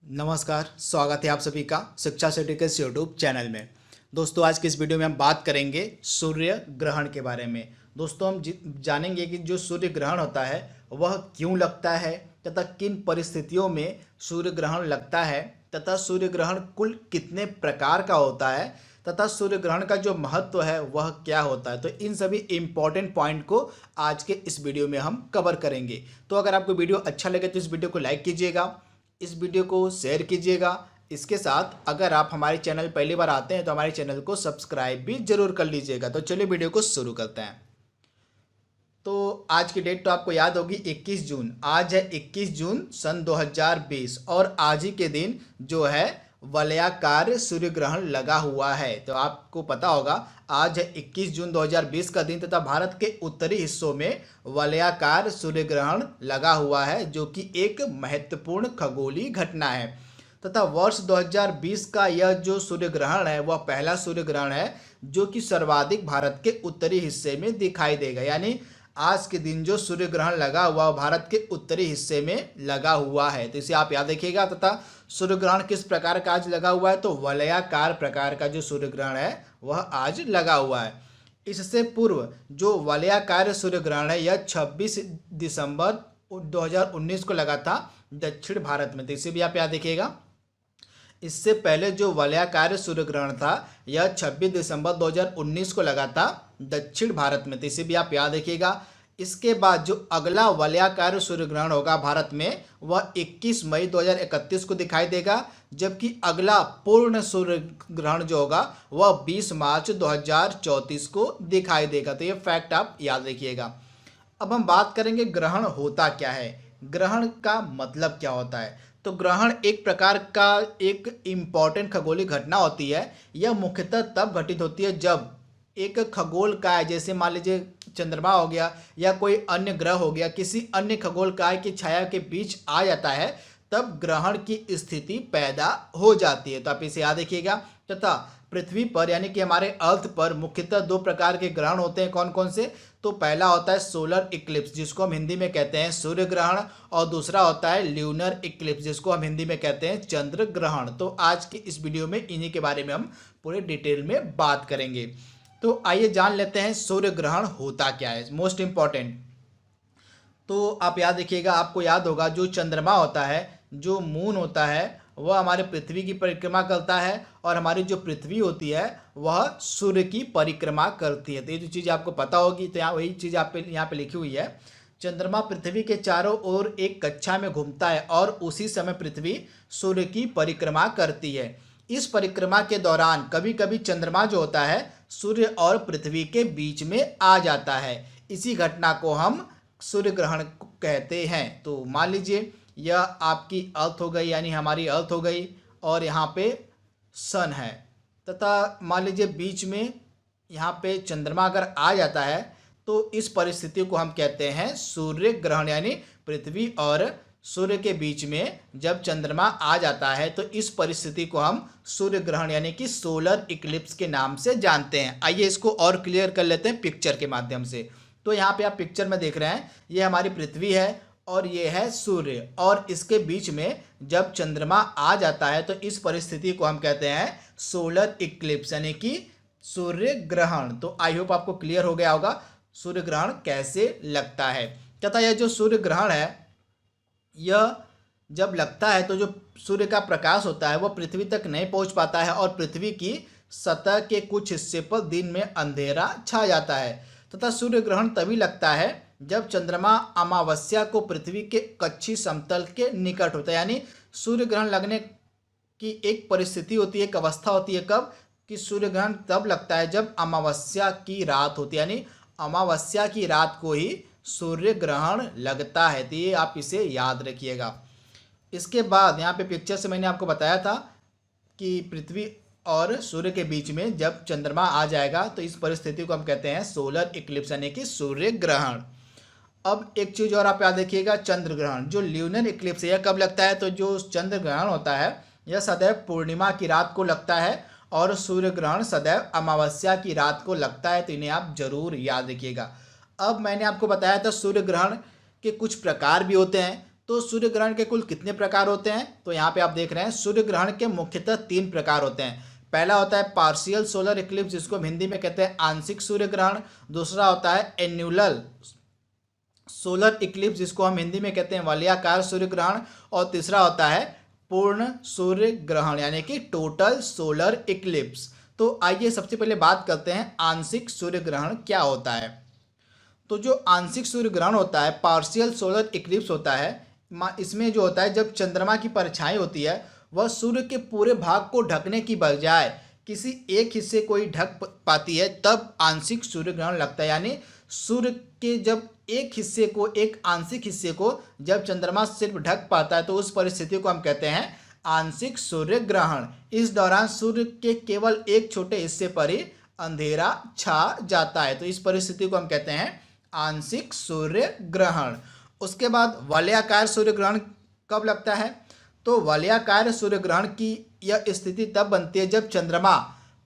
नमस्कार, स्वागत है आप सभी का शिक्षा सर्टिफिकेट्स यूट्यूब चैनल में। दोस्तों, आज की इस वीडियो में हम बात करेंगे सूर्य ग्रहण के बारे में। दोस्तों, हम जानेंगे कि जो सूर्य ग्रहण होता है वह क्यों लगता है तथा किन परिस्थितियों में सूर्य ग्रहण लगता है तथा सूर्य ग्रहण कुल कितने प्रकार का होता है तथा सूर्य ग्रहण का जो महत्व है वह क्या होता है। तो इन सभी इम्पॉर्टेंट पॉइंट को आज के इस वीडियो में हम कवर करेंगे। तो अगर आपको वीडियो अच्छा लगे तो इस वीडियो को लाइक कीजिएगा, इस वीडियो को शेयर कीजिएगा। इसके साथ अगर आप हमारे चैनल पहली बार आते हैं तो हमारे चैनल को सब्सक्राइब भी जरूर कर लीजिएगा। तो चलिए वीडियो को शुरू करते हैं। तो आज की डेट तो आपको याद होगी 21 जून। आज है 21 जून सन 2020 और आज ही के दिन जो है वलयाकार सूर्य ग्रहण लगा हुआ है। तो आपको पता होगा आज है 21 जून 2020 का दिन तथा भारत के उत्तरी हिस्सों में वलयाकार सूर्य ग्रहण लगा हुआ है, जो कि एक महत्वपूर्ण खगोलीय घटना है। तथा वर्ष 2020 का यह जो सूर्य ग्रहण है वह पहला सूर्य ग्रहण है जो कि सर्वाधिक भारत के उत्तरी हिस्से में दिखाई देगा। यानी आज के दिन जो सूर्य ग्रहण लगा हुआ वह भारत के उत्तरी हिस्से में लगा हुआ है। तो इसे आप याद रखिएगा। तथा सूर्य ग्रहण किस प्रकार का आज लगा हुआ है, तो वलयाकार प्रकार का जो सूर्य ग्रहण है वह आज लगा हुआ है। इससे पूर्व जो वलयाकार सूर्य ग्रहण है यह 26 दिसंबर 2019 को लगा था दक्षिण भारत में। तो इसे भी आप याद रखिएगा। इससे पहले जो वलयाकार सूर्य ग्रहण था यह 26 दिसंबर 2019 को लगा था दक्षिण भारत में। तो इसे भी आप याद रखिएगा। इसके बाद जो अगला वलयाकार सूर्य ग्रहण होगा भारत में वह 21 मई 2031 को दिखाई देगा, जबकि अगला पूर्ण सूर्य ग्रहण जो होगा वह 20 मार्च 2034 को दिखाई देगा। तो ये फैक्ट आप याद रखिएगा। अब हम बात करेंगे ग्रहण होता क्या है, ग्रहण का मतलब क्या होता है। तो ग्रहण एक प्रकार का एक इम्पॉर्टेंट खगोलीय घटना होती है। यह मुख्यतः तब घटित होती है जब एक खगोल काय, जैसे मान लीजिए चंद्रमा हो गया या कोई अन्य ग्रह हो गया, किसी अन्य खगोल काय की छाया के बीच आ जाता है, तब ग्रहण की स्थिति पैदा हो जाती है। तो आप इसे याद रखिएगा। तथा पृथ्वी पर यानी कि हमारे अर्थ पर मुख्यतः दो प्रकार के ग्रहण होते हैं। कौन कौन से? तो पहला होता है सोलर इक्लिप्स, जिसको हम हिंदी में कहते हैं सूर्य ग्रहण, और दूसरा होता है ल्यूनर इक्लिप्स, जिसको हम हिंदी में कहते हैं चंद्र ग्रहण। तो आज की इस वीडियो में इन्हीं के बारे में हम पूरे डिटेल में बात करेंगे। तो आइए जान लेते हैं सूर्य ग्रहण होता क्या है, मोस्ट इंपॉर्टेंट। तो आप याद रखिएगा, आपको याद होगा जो चंद्रमा होता है, जो मून होता है, वह हमारे पृथ्वी की परिक्रमा करता है और हमारी जो पृथ्वी होती है वह सूर्य की परिक्रमा करती है। तो ये जो चीज़ आपको पता होगी, तो यहाँ वही चीज़ आप यहाँ पे लिखी हुई है। चंद्रमा पृथ्वी के चारों ओर एक कक्षा में घूमता है और उसी समय पृथ्वी सूर्य की परिक्रमा करती है। इस परिक्रमा के दौरान कभी कभी चंद्रमा जो होता है सूर्य और पृथ्वी के बीच में आ जाता है। इसी घटना को हम सूर्य ग्रहण कहते हैं। तो मान लीजिए यह आपकी अर्थ हो गई, यानी हमारी अर्थ हो गई, और यहाँ पे सन है, तथा मान लीजिए बीच में यहाँ पे चंद्रमा अगर आ जाता है तो इस परिस्थिति को हम कहते हैं सूर्य ग्रहण। यानी पृथ्वी और सूर्य के बीच में जब चंद्रमा आ जाता है तो इस परिस्थिति को हम सूर्य ग्रहण यानी कि सोलर इक्लिप्स के नाम से जानते हैं। आइए इसको और क्लियर कर लेते हैं पिक्चर के माध्यम से। तो यहाँ पे आप पिक्चर में देख रहे हैं, ये हमारी पृथ्वी है और ये है सूर्य, और इसके बीच में जब चंद्रमा आ जाता है तो इस परिस्थिति को हम कहते हैं सोलर इक्लिप्स यानी कि सूर्य ग्रहण। तो आई होप आपको क्लियर हो गया होगा सूर्य ग्रहण कैसे लगता है। तथा यह जो सूर्य ग्रहण है यह जब लगता है तो जो सूर्य का प्रकाश होता है वह पृथ्वी तक नहीं पहुंच पाता है और पृथ्वी की सतह के कुछ हिस्से पर दिन में अंधेरा छा जाता है। तथा सूर्य ग्रहण तभी लगता है जब चंद्रमा अमावस्या को पृथ्वी के कच्छी समतल के निकट होता है। यानी सूर्य ग्रहण लगने की एक परिस्थिति होती है, एक अवस्था होती है, कब कि सूर्य ग्रहण तब लगता है जब अमावस्या की रात होती है। यानी अमावस्या की रात को ही सूर्य ग्रहण लगता है। तो ये आप इसे याद रखिएगा। इसके बाद यहाँ पे पिक्चर से मैंने आपको बताया था कि पृथ्वी और सूर्य के बीच में जब चंद्रमा आ जाएगा तो इस परिस्थिति को हम कहते हैं सोलर इक्लिप्स यानी कि सूर्य ग्रहण। अब एक चीज़ और आप याद रखिएगा, चंद्र ग्रहण। जो ल्यूनर इक्लिप्स है यह कब लगता है, तो जो चंद्र ग्रहण होता है यह सदैव पूर्णिमा की रात को लगता है और सूर्य ग्रहण सदैव अमावस्या की रात को लगता है। तो इन्हें आप जरूर याद रखिएगा। अब मैंने आपको बताया था सूर्य ग्रहण के कुछ प्रकार भी होते हैं। तो सूर्य ग्रहण के कुल कितने प्रकार होते हैं? तो यहाँ पे आप देख रहे हैं सूर्य ग्रहण के मुख्यतः 3 प्रकार होते हैं। पहला होता है पार्शियल सोलर इक्लिप्स, जिसको हम हिंदी में कहते हैं आंशिक सूर्य ग्रहण। दूसरा होता है एन्युलर सोलर इक्लिप्स, जिसको हम हिंदी में कहते हैं वलयाकार सूर्य ग्रहण। और तीसरा होता है पूर्ण सूर्य ग्रहण यानी कि टोटल सोलर इक्लिप्स। तो आइए सबसे पहले बात करते हैं आंशिक सूर्य ग्रहण क्या होता है। तो जो आंशिक सूर्य ग्रहण होता है, पार्शियल सोलर इक्लिप्स होता है, इसमें जो होता है जब चंद्रमा की परछाई होती है वह सूर्य के पूरे भाग को ढकने की बजाय किसी एक हिस्से को ही ढक पाती है, तब आंशिक सूर्य ग्रहण लगता है। यानी सूर्य के जब एक आंशिक हिस्से को जब चंद्रमा सिर्फ ढक पाता है तो उस परिस्थिति को हम कहते हैं आंशिक सूर्य ग्रहण। इस दौरान सूर्य के केवल एक छोटे हिस्से पर ही अंधेरा छा जाता है, तो इस परिस्थिति को हम कहते हैं आंशिक सूर्य ग्रहण। उसके बाद वलयाकार सूर्य ग्रहण कब लगता है? तो वलयाकार सूर्य ग्रहण की यह स्थिति तब बनती है जब चंद्रमा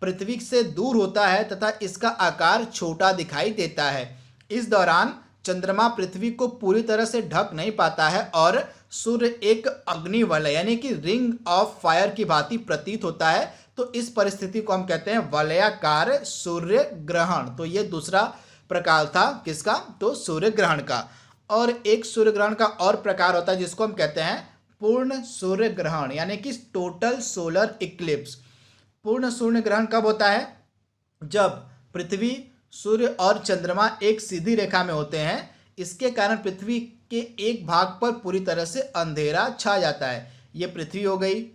पृथ्वी से दूर होता है तथा इसका आकार छोटा दिखाई देता है। इस दौरान चंद्रमा पृथ्वी को पूरी तरह से ढक नहीं पाता है और सूर्य एक अग्निवलय यानी कि रिंग ऑफ फायर की भांति प्रतीत होता है। तो इस परिस्थिति को हम कहते हैं वलयाकार सूर्य ग्रहण। तो ये दूसरा प्रकार था किसका? तो सूर्य ग्रहण का। और एक सूर्य ग्रहण का और प्रकार होता है जिसको हम कहते हैं पूर्ण सूर्य ग्रहण यानी कि टोटल सोलर इक्लिप्स। पूर्ण सूर्य ग्रहण कब होता है? जब पृथ्वी, सूर्य और चंद्रमा एक सीधी रेखा में होते हैं। इसके कारण पृथ्वी के एक भाग पर पूरी तरह से अंधेरा छा जाता है। ये पृथ्वी हो गई,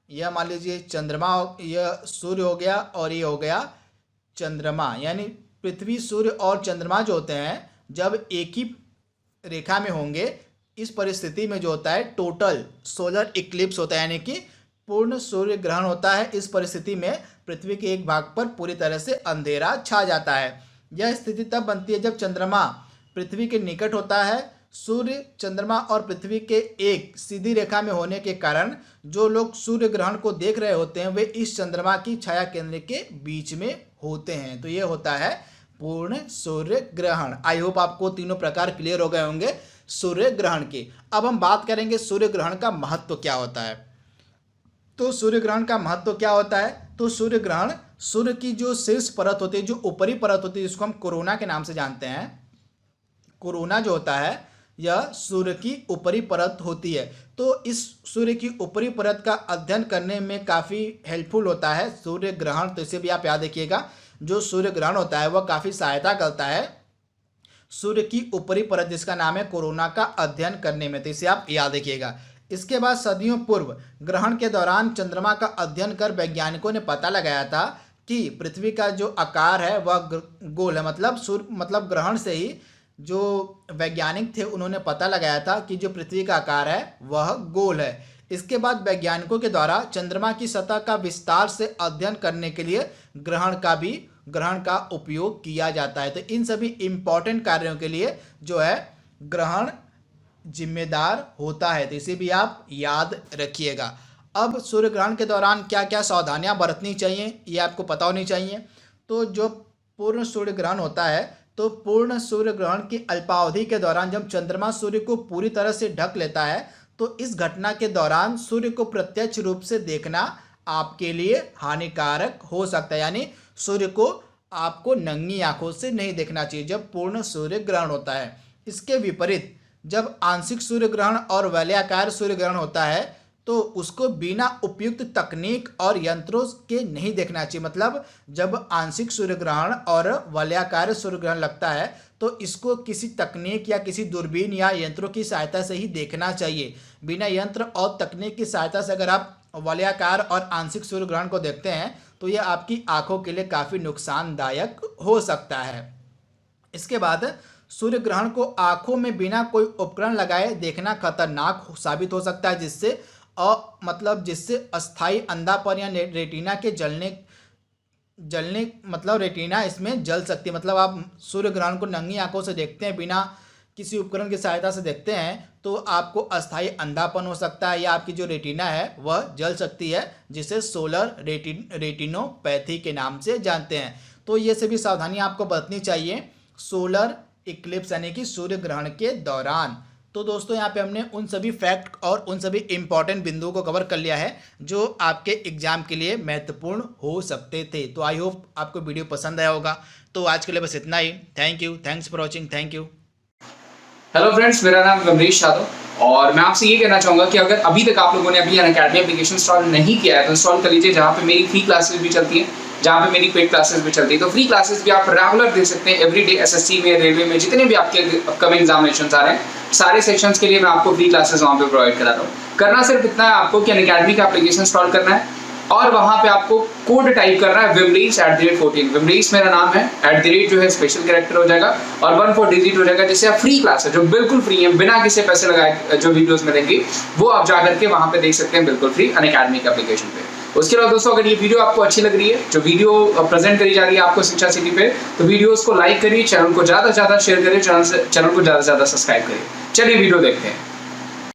यह मान लीजिए चंद्रमा, यह सूर्य हो गया और ये हो गया चंद्रमा। यानी पृथ्वी, सूर्य और चंद्रमा जो होते हैं जब एक ही रेखा में होंगे, इस परिस्थिति में जो होता है टोटल सोलर इक्लिप्स होता है यानी कि पूर्ण सूर्य ग्रहण होता है। इस परिस्थिति में पृथ्वी के एक भाग पर पूरी तरह से अंधेरा छा जाता है। यह स्थिति तब बनती है जब चंद्रमा पृथ्वी के निकट होता है। सूर्य, चंद्रमा और पृथ्वी के एक सीधी रेखा में होने के कारण जो लोग सूर्य ग्रहण को देख रहे होते हैं वे इस चंद्रमा की छाया केंद्र के बीच में होते हैं। तो ये होता है पूर्ण सूर्य ग्रहण। आई होप आपको तीनों प्रकार क्लियर हो गए होंगे सूर्य ग्रहण की। अब हम बात करेंगे सूर्य ग्रहण का महत्व क्या होता है। तो सूर्य ग्रहण का महत्व क्या होता है? तो सूर्य ग्रहण सूर्य की जो शीर्ष परत होती है, जो ऊपरी परत होती है, जिसको हम कोरोना के नाम से जानते हैं। कोरोना जो होता है यह सूर्य की ऊपरी परत होती है। तो इस सूर्य की ऊपरी परत का अध्ययन करने में काफ़ी हेल्पफुल होता है सूर्य ग्रहण। तो इसे भी आप याद रखिएगा, जो सूर्य ग्रहण होता है वह काफ़ी सहायता करता है सूर्य की ऊपरी परत जिसका नाम है कोरोना का अध्ययन करने में। तो इसे आप याद रखिएगा। इसके बाद सदियों पूर्व ग्रहण के दौरान चंद्रमा का अध्ययन कर वैज्ञानिकों ने पता लगाया था कि पृथ्वी का जो आकार है वह गोल है। मतलब ग्रहण से ही जो वैज्ञानिक थे उन्होंने पता लगाया था कि जो पृथ्वी का आकार है वह गोल है। इसके बाद वैज्ञानिकों के द्वारा चंद्रमा की सतह का विस्तार से अध्ययन करने के लिए ग्रहण का उपयोग किया जाता है। तो इन सभी इंपॉर्टेंट कार्यों के लिए जो है ग्रहण जिम्मेदार होता है। तो इसे भी आप याद रखिएगा। अब सूर्य ग्रहण के दौरान क्या क्या सावधानियां बरतनी चाहिए ये आपको पता होनी चाहिए। तो जो पूर्ण सूर्य ग्रहण होता है, तो पूर्ण सूर्य ग्रहण की अल्पावधि के दौरान जब चंद्रमा सूर्य को पूरी तरह से ढक लेता है, तो इस घटना के दौरान सूर्य को प्रत्यक्ष रूप से देखना आपके लिए हानिकारक हो सकता है। यानी सूर्य को आपको नंगी आंखों से नहीं देखना चाहिए जब पूर्ण सूर्य ग्रहण होता है। इसके विपरीत जब आंशिक सूर्य ग्रहण और वलयाकार सूर्य ग्रहण होता है तो उसको बिना उपयुक्त तकनीक और यंत्रों के नहीं देखना चाहिए। मतलब जब आंशिक सूर्य ग्रहण और वलयाकार सूर्य ग्रहण लगता है तो इसको किसी तकनीक या किसी दूरबीन या यंत्रों की सहायता से ही देखना चाहिए। बिना यंत्र और तकनीक की सहायता से अगर आप वलयाकार और आंशिक सूर्य ग्रहण को देखते हैं तो यह आपकी आंखों के लिए काफ़ी नुकसानदायक हो सकता है। इसके बाद सूर्य ग्रहण को आंखों में बिना कोई उपकरण लगाए देखना खतरनाक साबित हो सकता है, जिससे अस्थायी अंधापन या रेटिना के जलने मतलब रेटिना इसमें जल सकती है। मतलब आप सूर्य ग्रहण को नंगी आंखों से देखते हैं, बिना किसी उपकरण की सहायता से देखते हैं, तो आपको अस्थायी अंधापन हो सकता है या आपकी जो रेटिना है वह जल सकती है, जिसे सोलर रेटिनोपैथी के नाम से जानते हैं। तो ये सभी सावधानियां आपको बरतनी चाहिए सोलर इक्लिप्स यानी कि सूर्य ग्रहण के दौरान। तो दोस्तों यहाँ पे हमने उन सभी फैक्ट और उन सभी इंपॉर्टेंट बिंदुओं को कवर कर लिया है जो आपके एग्जाम के लिए महत्वपूर्ण हो सकते थे। तो आई होप आपको वीडियो पसंद आया होगा। तो आज के लिए बस इतना ही। Thank you, thanks for watching, thank you. Hello friends, मेरा नाम विमलेश यादव और मैं आपसे ये कहना चाहूँगा कि अगर अभी तक आप लोगों ने अभी अनअकैडमी एप्लीकेशन इंस्टॉल नहीं किया है तो इंस्टॉल कर लीजिए, जहाँ पे मेरी फ्री क्लासेस भी चलती हैं, जहाँ पे मेरी पेड क्लासेस भी चलती है। तो फ्री क्लासेस भी आप रेगुलर दे सकते हैं एवरीडे। एसएससी में, रेलवे में, जितने भी आपके अपकमिंग एग्जामिनेशंस आ रहे हैं, सारे सेक्शंस के लिए मैं आपको फ्री क्लासेस वहाँ पे प्रोवाइड करा रहा हूँ। करना सिर्फ इतना है आपको कि अनअकैडमी का एप्लीकेशन इंस्टॉल करना है और वहाँ पे आपको कोड टाइप करना है विमलेश @14। विमलेश मेरा नाम है, @ जो है स्पेशल कैरेक्टर हो जाएगा और 14 डिजिट हो जाएगा, जिससे आप फ्री क्लास है जो बिल्कुल फ्री है, बिना किसी पैसे लगाए जो वीडियोस मिलेंगी वो आप जा करके वहाँ पे देख सकते हैं बिल्कुल फ्री अनअकैडमी के एप्लीकेशन पे। उसके बाद दोस्तों, अगर ये वीडियो आपको अच्छी लग रही है, जो वीडियो प्रेजेंट करी जा रही है आपको शिक्षा सिटी पे, तो वीडियोस को लाइक करिए, चैनल को ज़्यादा से ज़्यादा शेयर करिए, चैनल को ज़्यादा से ज़्यादा सब्सक्राइब करिए। चलिए वीडियो देखते हैं।